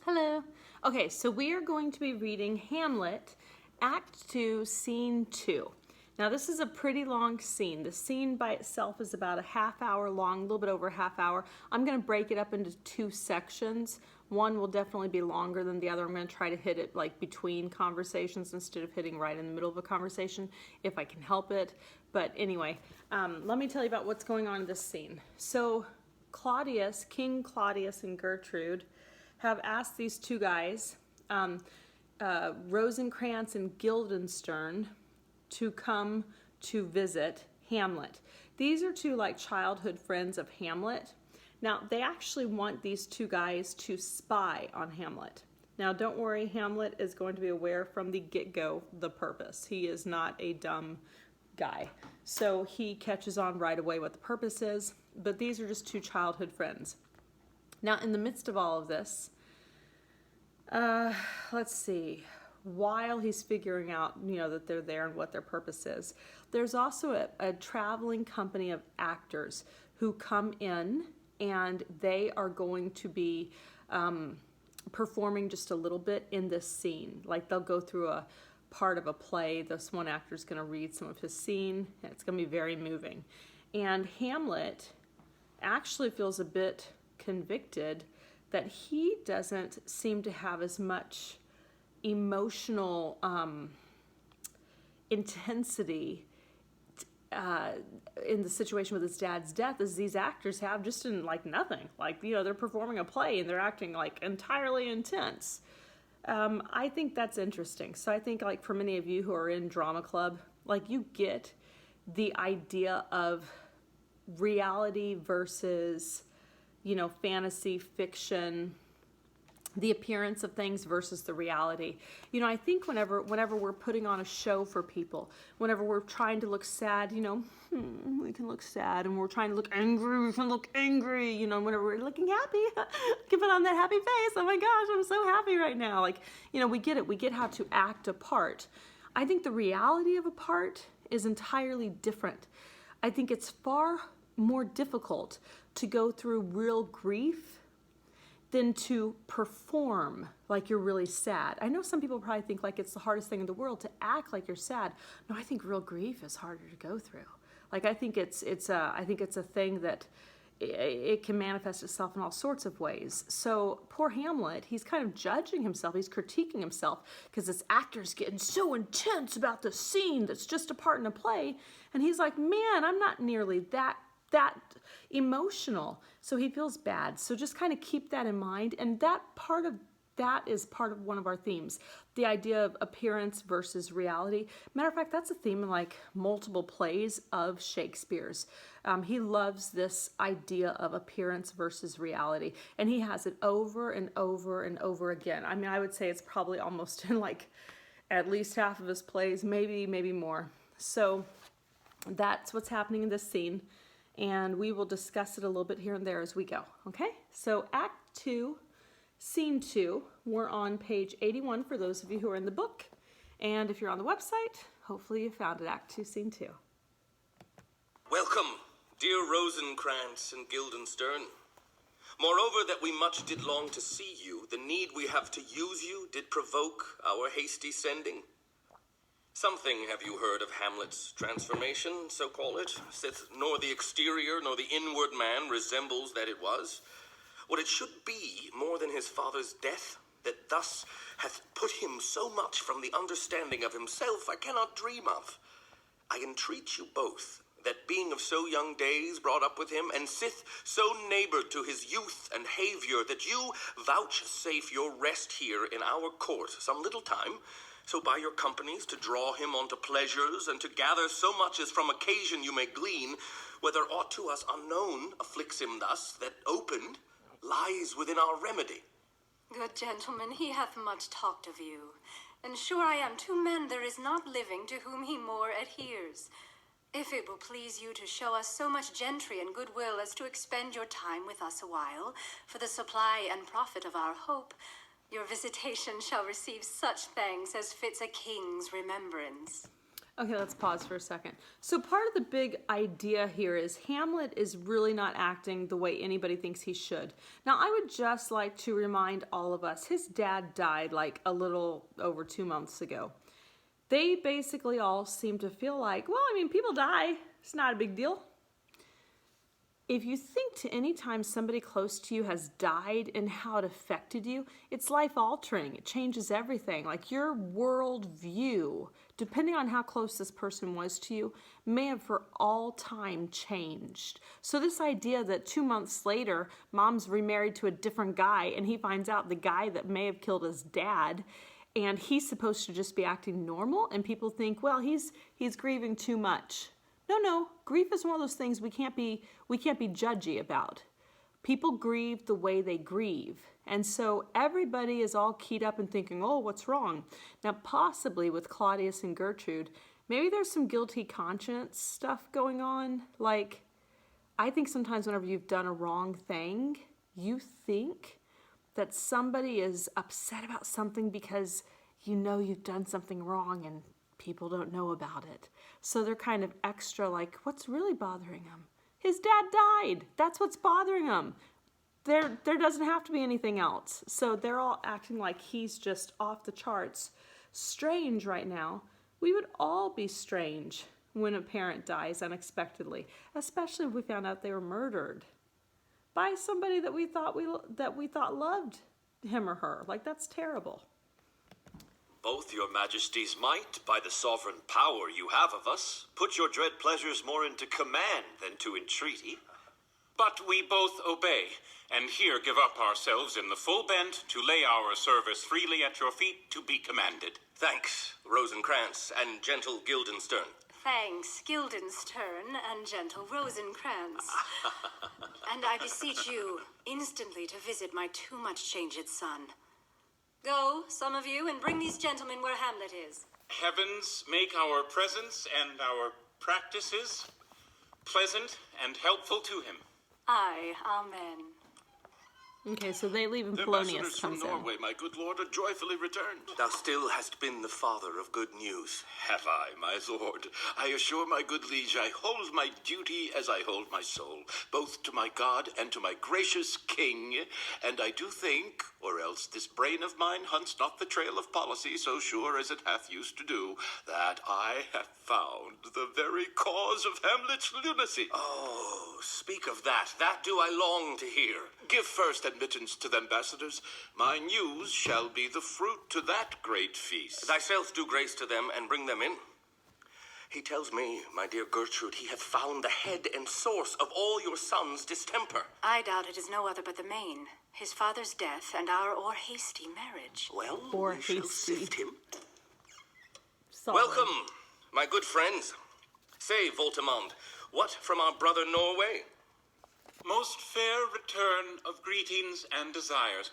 Hello. Okay, so we are going to be reading Hamlet, Act 2, Scene 2. Now this is a pretty long scene. The scene by itself is about a half hour long, a little bit over a half hour. I'm going to break it up into two sections. One will definitely be longer than the other. I'm going to try to hit it like between conversations instead of hitting right in the middle of a conversation if I can help it. But anyway, let me tell you about what's going on in this scene. So Claudius, King Claudius and Gertrude, have asked these two guys, Rosencrantz and Guildenstern, to come to visit Hamlet. These are two like childhood friends of Hamlet. Now they actually want these two guys to spy on Hamlet. Now don't worry, Hamlet is going to be aware from the get-go the purpose. He is not a dumb guy. So he catches on right away what the purpose is, but these are just two childhood friends. Now in the midst of all of this, let's see, while he's figuring out, that they're there and what their purpose is, there's also a traveling company of actors who come in, and they are going to be performing just a little bit in this scene. Like they'll go through a part of a play. This one actor is going to read some of his scene, and it's going to be very moving. And Hamlet actually feels a bit convicted that he doesn't seem to have as much emotional intensity in the situation with his dad's death as these actors have just in like nothing. Like, they're performing a play and they're acting like entirely intense. I think that's interesting. So I think like for many of you who are in drama club, like you get the idea of reality versus fantasy fiction, the appearance of things versus the reality. I think whenever we're putting on a show for people, whenever we're trying to look sad, we can look sad, and we're trying to look angry, we can look angry, whenever we're looking happy, can put on that happy face. Oh my gosh, I'm so happy right now. Like, we get it. We get how to act a part. I think the reality of a part is entirely different. I think it's far more difficult to go through real grief than to perform like you're really sad. I know some people probably think like it's the hardest thing in the world to act like you're sad. No, I think real grief is harder to go through. Like I think it's a thing that it can manifest itself in all sorts of ways. So poor Hamlet, he's kind of judging himself, he's critiquing himself because this actor's getting so intense about the scene that's just a part in a play, and he's like, man, I'm not nearly that emotional. So he feels bad. So just kind of keep that in mind. And that is part of one of our themes, the idea of appearance versus reality. Matter of fact, that's a theme in like multiple plays of Shakespeare's. He loves this idea of appearance versus reality, and he has it over and over and over again. I mean, I would say it's probably almost in like at least half of his plays, maybe more. So that's what's happening in this scene, and we will discuss it a little bit here and there as we go. Okay, so Act 2, Scene 2, we're on page 81 for those of you who are in the book, and if you're on the website, hopefully you found it, Act 2, Scene 2. Welcome, dear Rosencrantz and Guildenstern. Moreover, that we much did long to see you, the need we have to use you did provoke our hasty sending. Something have you heard of Hamlet's transformation, so call it, sith nor the exterior nor the inward man resembles that it was. What it should be more than his father's death, that thus hath put him so much from the understanding of himself, I cannot dream of. I entreat you both, that being of so young days brought up with him, and sith so neighbored to his youth and havior, that you vouchsafe your rest here in our court some little time, so by your companies to draw him onto pleasures, and to gather so much as from occasion you may glean, whether aught to us unknown afflicts him thus, that opened lies within our remedy. Good gentleman, he hath much talked of you, and sure I am two men there is not living to whom he more adheres. If it will please you to show us so much gentry and goodwill as to expend your time with us a while, for the supply and profit of our hope, your visitation shall receive such thanks as fits a king's remembrance. Okay, let's pause for a second. So part of the big idea here is Hamlet is really not acting the way anybody thinks he should. Now, I would just like to remind all of us, his dad died like a little over 2 months ago. They basically all seem to feel like, well, I mean, people die. It's not a big deal. If you think to any time somebody close to you has died and how it affected you, it's life-altering. It changes everything. Like your world view, depending on how close this person was to you, may have for all time changed. So this idea that 2 months later, mom's remarried to a different guy and he finds out the guy that may have killed his dad, and he's supposed to just be acting normal, and people think, well, he's grieving too much. No, grief is one of those things we can't be judgy about. People grieve the way they grieve. And so everybody is all keyed up and thinking, oh, what's wrong? Now, possibly with Claudius and Gertrude, maybe there's some guilty conscience stuff going on. Like, I think sometimes whenever you've done a wrong thing, you think that somebody is upset about something because you know you've done something wrong and people don't know about it. So they're kind of extra like, what's really bothering him? His dad died. That's what's bothering him. There doesn't have to be anything else. So they're all acting like he's just off the charts. Strange right now. We would all be strange when a parent dies unexpectedly, especially if we found out they were murdered by somebody that we thought loved him or her. Like, that's terrible. Both your majesties might, by the sovereign power you have of us, put your dread pleasures more into command than to entreaty. But we both obey, and here give up ourselves in the full bent to lay our service freely at your feet to be commanded. Thanks, Rosencrantz and gentle Guildenstern. Thanks, Guildenstern and gentle Rosencrantz. And I beseech you instantly to visit my too much changed son. Go, some of you, and bring these gentlemen where Hamlet is. Heavens make our presence and our practices pleasant and helpful to him. Aye, amen. Okay, so they leave and The Polonius ambassadors from comes in. Norway, my good lord, are joyfully returned. Thou still hast been the father of good news. Have I, my lord? I assure my good liege, I hold my duty as I hold my soul, both to my God and to my gracious king. And I do think, or else this brain of mine hunts not the trail of policy so sure as it hath used to do, that I have found the very cause of Hamlet's lunacy. Oh, speak of that. That do I long to hear. Give first admittance to the ambassadors. My news shall be the fruit to that great feast. Thyself do grace to them and bring them in. He tells me, my dear Gertrude, he hath found the head and source of all your son's distemper. I doubt it is no other but the main, his father's death and our o'er-hasty marriage. Well, Or we shall hasty. sift him. Solid. Welcome, my good friends. Say, Voltimand, what from our brother Norway? Most fair return of greetings and desires.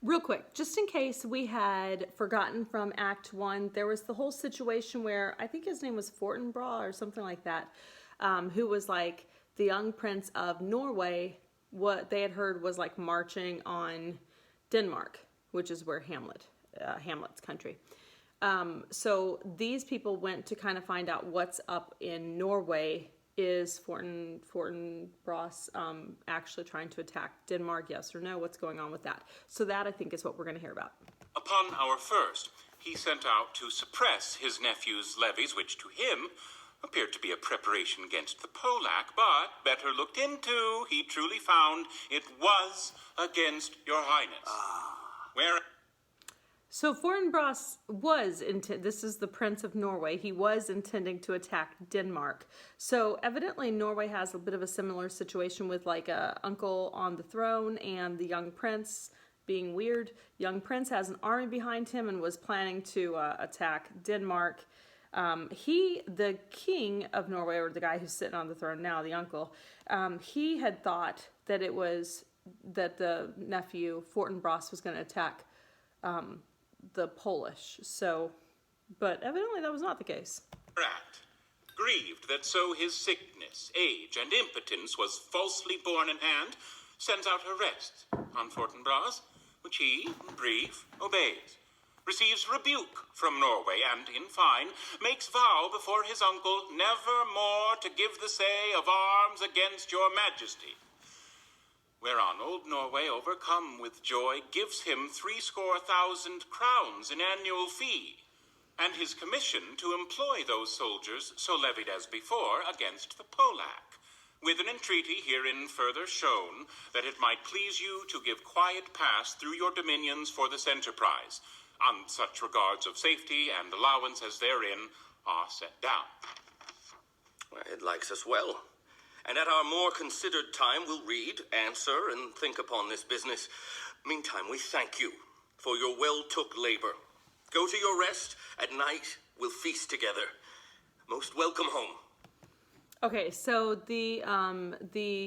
Real quick, just in case we had forgotten from Act 1, there was the whole situation where, I think his name was Fortinbras or something like that, who was like the young prince of Norway. What they had heard was like marching on Denmark, which is where Hamlet's country. So these people went to kind of find out what's up in Norway. Is Fortinbras actually trying to attack Denmark, yes or no? What's going on with that? So that, I think, is what we're going to hear about. Upon our first, he sent out to suppress his nephew's levies, which to him appeared to be a preparation against the Polack, but better looked into, he truly found it was against your highness. Where... So Fortinbras this is the Prince of Norway, he was intending to attack Denmark. So evidently Norway has a bit of a similar situation with like a uncle on the throne and the young prince being weird. Young prince has an army behind him and was planning to attack Denmark. The king of Norway, or the guy who's sitting on the throne now, the uncle, he had thought that it was that the nephew Fortinbras was going to attack the Polish. So, but evidently that was not the case. Act, grieved that so his sickness, age, and impotence was falsely borne in hand, sends out arrests on Fortinbras, which he, in brief, obeys. receives rebuke from Norway, and, in fine, makes vow before his uncle never more to give the say of arms against your majesty. Whereon old Norway, overcome with joy, gives him 70,000 crowns in annual fee, and his commission to employ those soldiers, so levied as before, against the Polack, with an entreaty herein further shown, that it might please you to give quiet pass through your dominions for this enterprise, on such regards of safety and allowance as therein are set down. It likes us well. And at our more considered time we'll read, answer, and think upon this business. Meantime, we thank you for your well-took labor. Go to your rest. At night, we'll feast together. Most welcome home. Okay, so the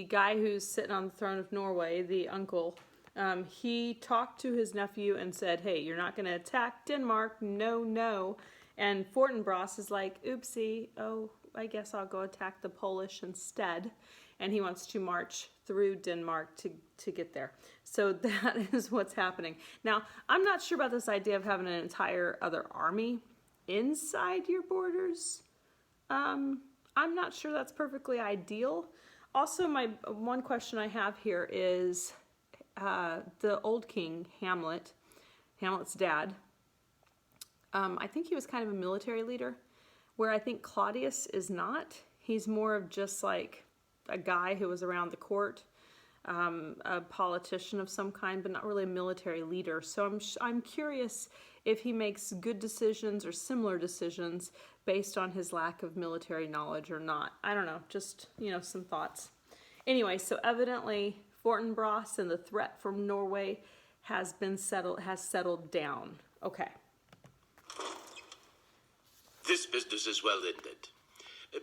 guy who's sitting on the throne of Norway, the uncle, he talked to his nephew and said, hey, you're not going to attack Denmark, no. And Fortinbras is like, oopsie, I guess I'll go attack the Polish instead. And he wants to march through Denmark to get there. So that is what's happening. Now, I'm not sure about this idea of having an entire other army inside your borders. I'm not sure that's perfectly ideal. Also, my one question I have here is the old king, Hamlet's dad. I think he was kind of a military leader, where I think Claudius is not. He's more of just like a guy who was around the court, a politician of some kind, but not really a military leader. So I'm curious if he makes good decisions or similar decisions based on his lack of military knowledge or not. I don't know, just, some thoughts. Anyway, so evidently Fortinbras and the threat from Norway has settled down. Okay. This business is well ended.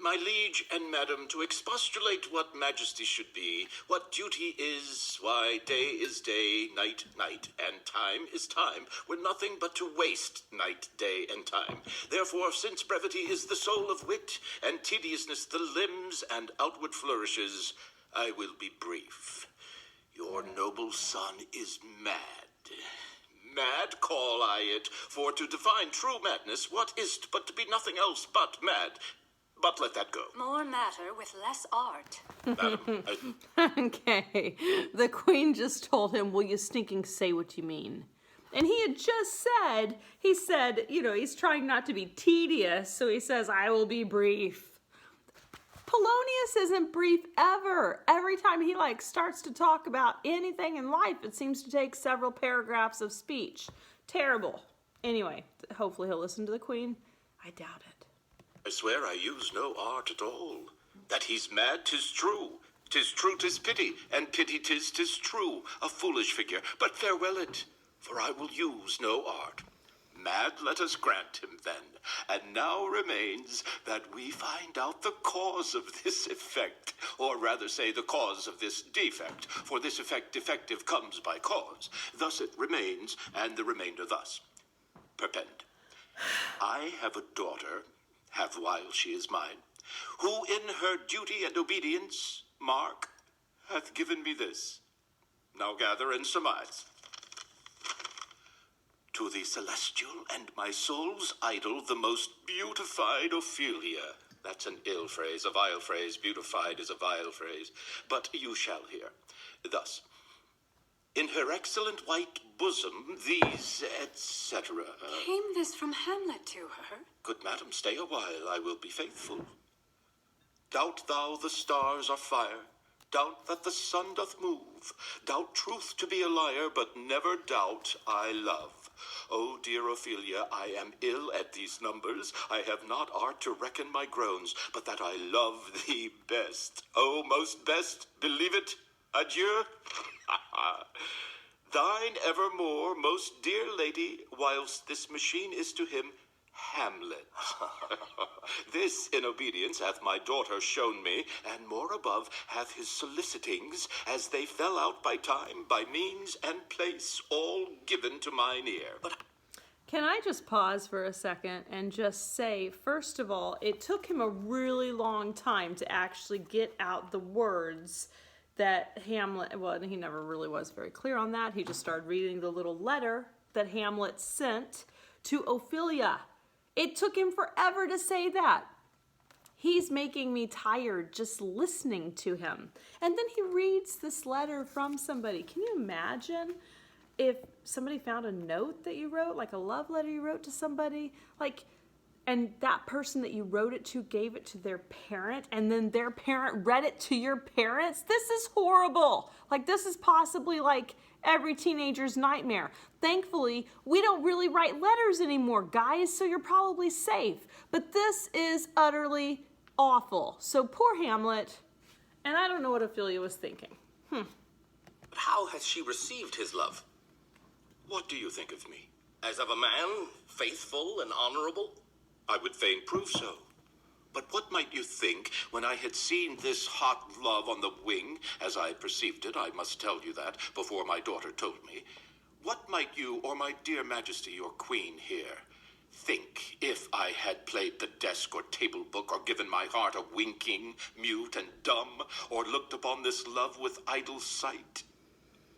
My liege and madam, to expostulate what majesty should be, what duty is, why day is day, night, night, and time is time, were nothing but to waste night, day, and time. Therefore, since brevity is the soul of wit, and tediousness the limbs and outward flourishes, I will be brief. Your noble son is mad. Mad call I it, for to define true madness, what is't but to be nothing else but mad? But let that go. More matter with less art. Madam, Okay. The queen just told him, will you stinking say what you mean? And he had just said, he's trying not to be tedious, so he says, I will be brief. Polonius isn't brief ever. Every time he starts to talk about anything in life, it seems to take several paragraphs of speech. Terrible. Anyway, hopefully he'll listen to the queen. I doubt it. I swear I use no art at all. That he's mad, 'tis true. 'Tis true, 'tis pity, and pity 'tis true. A foolish figure, but farewell it, for I will use no art. Mad let us grant him then, and now remains that we find out the cause of this effect, or rather say the cause of this defect, for this effect defective comes by cause. Thus it remains, and the remainder thus. Perpend. I have a daughter, have while she is mine, who in her duty and obedience, mark, hath given me this. Now gather and surmise. To the celestial and my soul's idol, the most beautified Ophelia. That's an ill phrase, a vile phrase. Beautified is a vile phrase. But you shall hear. Thus, in her excellent white bosom, these, etc. Came this from Hamlet to her? Good madam, stay a while, I will be faithful. Doubt thou the stars are fire, doubt that the sun doth move, doubt truth to be a liar, but never doubt I love. Oh, dear Ophelia, I am ill at these numbers. I have not art to reckon my groans, but that I love thee best. Oh, most best, believe it. Adieu. Thine evermore, most dear lady, whilst this machine is to him Hamlet. This in obedience hath my daughter shown me, and more above hath his solicitings, as they fell out by time, by means, and place, all given to mine ear. But Can I just pause for a second and just say, first of all, it took him a really long time to actually get out the words that Hamlet, well, he never really was very clear on that. He just started reading the little letter that Hamlet sent to Ophelia. It took him forever to say that. He's making me tired just listening to him. And then he reads this letter from somebody. Can you imagine if somebody found a note that you wrote, like a love letter you wrote to somebody, and that person that you wrote it to gave it to their parent, and then their parent read it to your parents? This is horrible. This is possibly every teenager's nightmare. Thankfully, we don't really write letters anymore, guys, so you're probably safe. But this is utterly awful. So poor Hamlet, and I don't know what Ophelia was thinking. But how has she received his love? What do you think of me? As of a man, faithful and honorable? I would fain prove so. But what might you think when I had seen this hot love on the wing, as I perceived it, I must tell you that, before my daughter told me? What might you, or my dear majesty, your queen here, think if I had played the desk or table book, or given my heart a winking, mute and dumb, or looked upon this love with idle sight?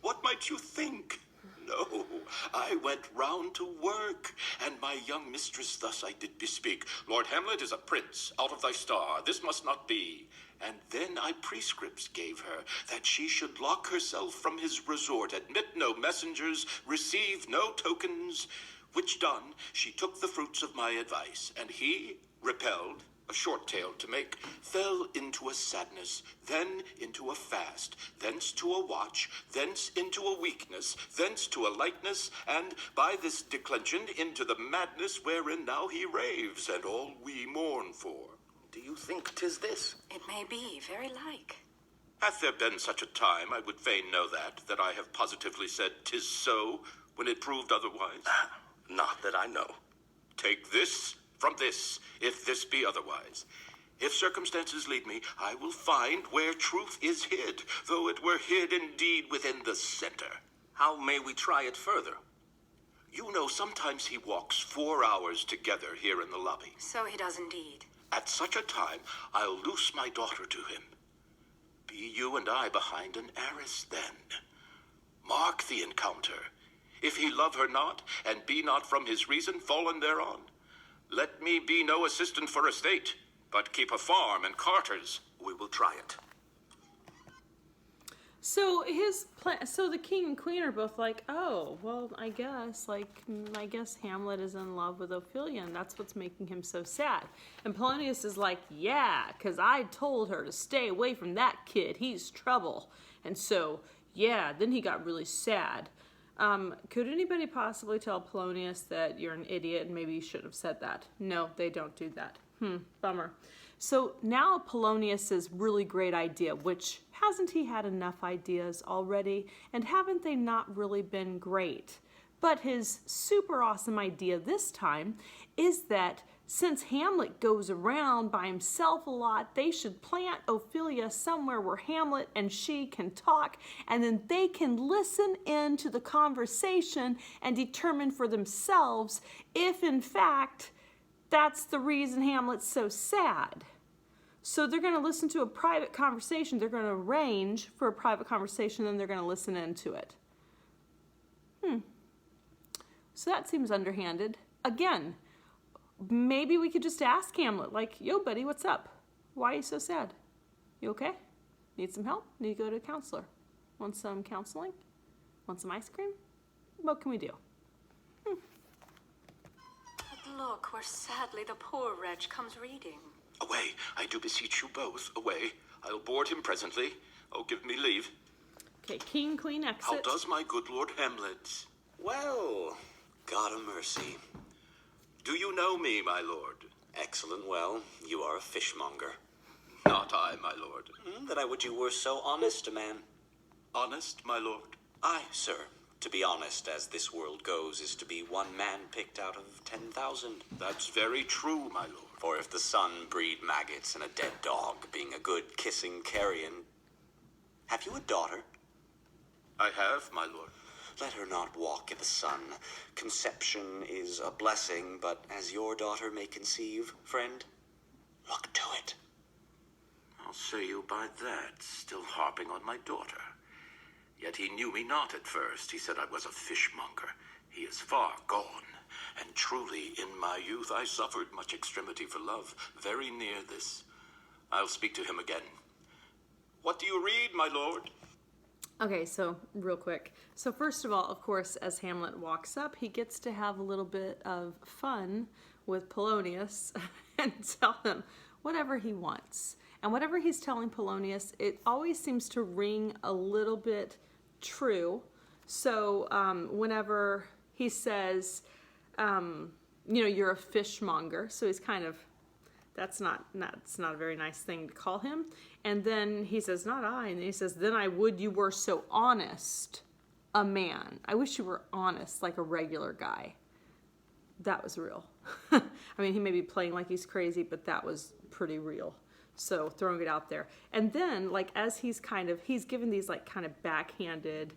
What might you think? No, I went round to work, and my young mistress thus I did bespeak. Lord Hamlet is a prince, out of thy star, this must not be. And then I prescripts gave her, that she should lock herself from his resort, admit no messengers, receive no tokens. Which done, she took the fruits of my advice, and he, repelled, a short tale to make, fell into a sadness, then into a fast, thence to a watch, thence into a weakness, thence to a lightness, and by this declension into the madness wherein now he raves, and all we mourn for. Do you think 'tis this? It may be, very like. Hath there been such a time, I would fain know that I have positively said 'tis so, when it proved otherwise? Not that I know. Take this from this, if this be otherwise. If circumstances lead me, I will find where truth is hid, though it were hid indeed within the center. How may we try it further? You know, sometimes he walks 4 hours together here in the lobby. So he does indeed. At such a time, I'll loose my daughter to him. Be you and I behind an arras then. Mark the encounter. If he love her not, and be not from his reason fallen thereon, let me be no assistant for estate, but keep a farm and carters. We will try it. So so the king and queen are both like, oh, well, I guess Hamlet is in love with Ophelia, and that's what's making him so sad. And Polonius is like, yeah, because I told her to stay away from that kid. He's trouble. And so, yeah, then he got really sad. Could anybody possibly tell Polonius that you're an idiot and maybe you should have said that? No, they don't do that. Bummer. So now Polonius's really great idea, which hasn't he had enough ideas already? And haven't they not really been great? But his super awesome idea this time is that since Hamlet goes around by himself a lot, they should plant Ophelia somewhere where Hamlet and she can talk, and then they can listen in to the conversation and determine for themselves if, in fact, that's the reason Hamlet's so sad. So they're going to listen to a private conversation. They're going to arrange for a private conversation, then they're going to listen into it. So that seems underhanded. Again, maybe we could just ask Hamlet, like, yo, buddy, what's up? Why are you so sad? You okay? Need some help? Need to go to a counselor? Want some counseling? Want some ice cream? What can we do? But look, where sadly the poor wretch comes reading. Away, I do beseech you both, away. I'll board him presently. Oh, give me leave. Okay, king, queen, exit. How does my good Lord Hamlet? Well, God a mercy. Do you know me, my lord? Excellent. Well, you are a fishmonger. Not I, my lord. That I would you were so honest a man. Honest, my lord? Aye, sir. To be honest, as this world goes, is to be one man picked out of 10,000. That's very true, my lord. For if the sun breed maggots and a dead dog, being a good kissing carrion... Have you a daughter? I have, my lord. Let her not walk in the sun. Conception is a blessing, but as your daughter may conceive, friend, look to it. I'll say you by that, still harping on my daughter. Yet he knew me not at first. He said I was a fishmonger. He is far gone. and truly in my youth I suffered much extremity for love, very near this. I'll speak to him again. What do you read, my lord? Okay, so real quick. So first of all, of course, as Hamlet walks up, he gets to have a little bit of fun with Polonius and tell him whatever he wants. And whatever he's telling Polonius, it always seems to ring a little bit true. So whenever he says, you're a fishmonger, so he's kind of, that's not a very nice thing to call him. And then he says, not I. And then he says, then I would you were so honest a man. I wish you were honest like a regular guy. That was real. I mean, he may be playing like he's crazy, but that was pretty real. So throwing it out there. And then, like, as he's given these, like, kind of backhanded,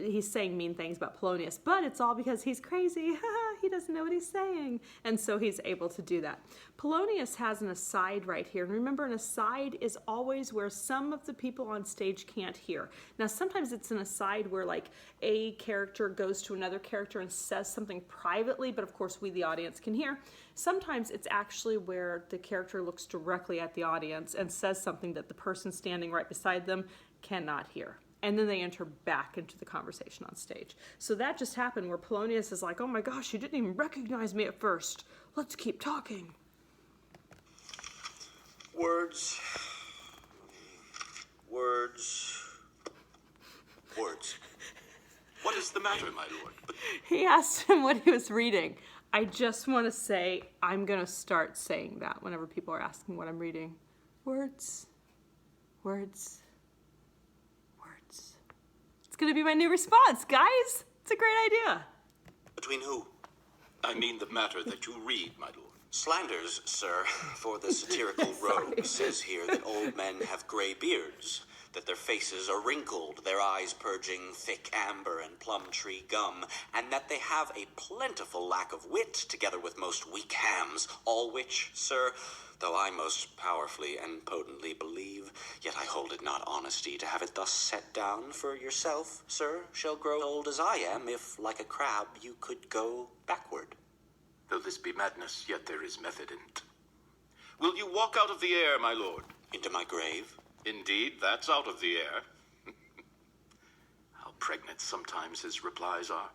he's saying mean things about Polonius, but it's all because he's crazy. He doesn't know what he's saying. And so he's able to do that. Polonius has an aside right here. And remember, an aside is always where some of the people on stage can't hear. Now, sometimes it's an aside where, like, a character goes to another character and says something privately, but of course we, the audience, can hear. Sometimes it's actually where the character looks directly at the audience and says something that the person standing right beside them cannot hear. And then they enter back into the conversation on stage. So that just happened where Polonius is like, oh my gosh, you didn't even recognize me at first. Let's keep talking. Words. What is the matter, my lord? He asked him what he was reading. I just want to say, I'm going to start saying that whenever people are asking what I'm reading. Words. It's going to be my new response, guys. It's a great idea. Between who? I mean the matter that you read, my lord. Slanders, sir, for the satirical rogue says here that old men have gray beards, that their faces are wrinkled, their eyes purging thick amber and plum tree gum, and that they have a plentiful lack of wit, together with most weak hams, all which, sir, though I most powerfully and potently believe, yet I hold it not honesty to have it thus set down. For yourself, sir, shall grow old as I am, if, like a crab, you could go backward. Though this be madness, yet there is method in't. Will you walk out of the air, my lord? Into my grave? Indeed, that's out of the air. How pregnant sometimes his replies are.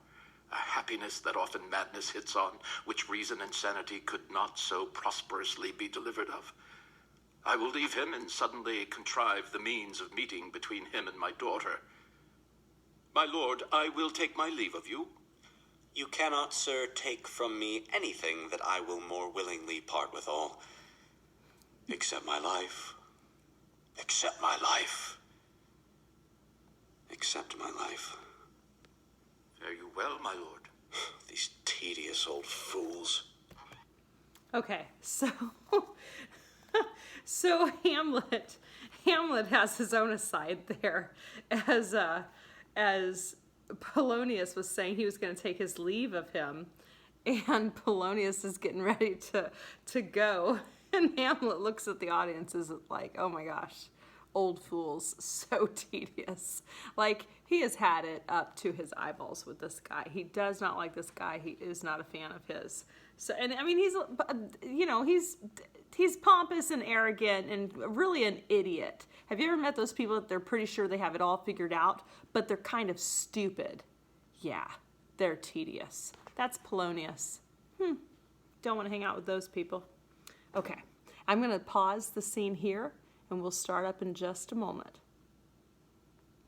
A happiness that often madness hits on, which reason and sanity could not so prosperously be delivered of. I will leave him and suddenly contrive the means of meeting between him and my daughter. My lord, I will take my leave of you. You cannot, sir, take from me anything that I will more willingly part withal, except my life. Except my life. Except my life. Fare you well, my lord. These tedious old fools. Okay, so Hamlet has his own aside there, as Polonius was saying he was going to take his leave of him, and Polonius is getting ready to go, and Hamlet looks at the audience as like, oh my gosh, old fools, so tedious. Like, he has had it up to his eyeballs with this guy. He does not like this guy. He is not a fan of his. So, and I mean, he's pompous and arrogant and really an idiot. Have you ever met those people that they're pretty sure they have it all figured out, but they're kind of stupid? Yeah, they're tedious. That's Polonius. Don't want to hang out with those people. Okay, I'm going to pause the scene here, and we'll start up in just a moment.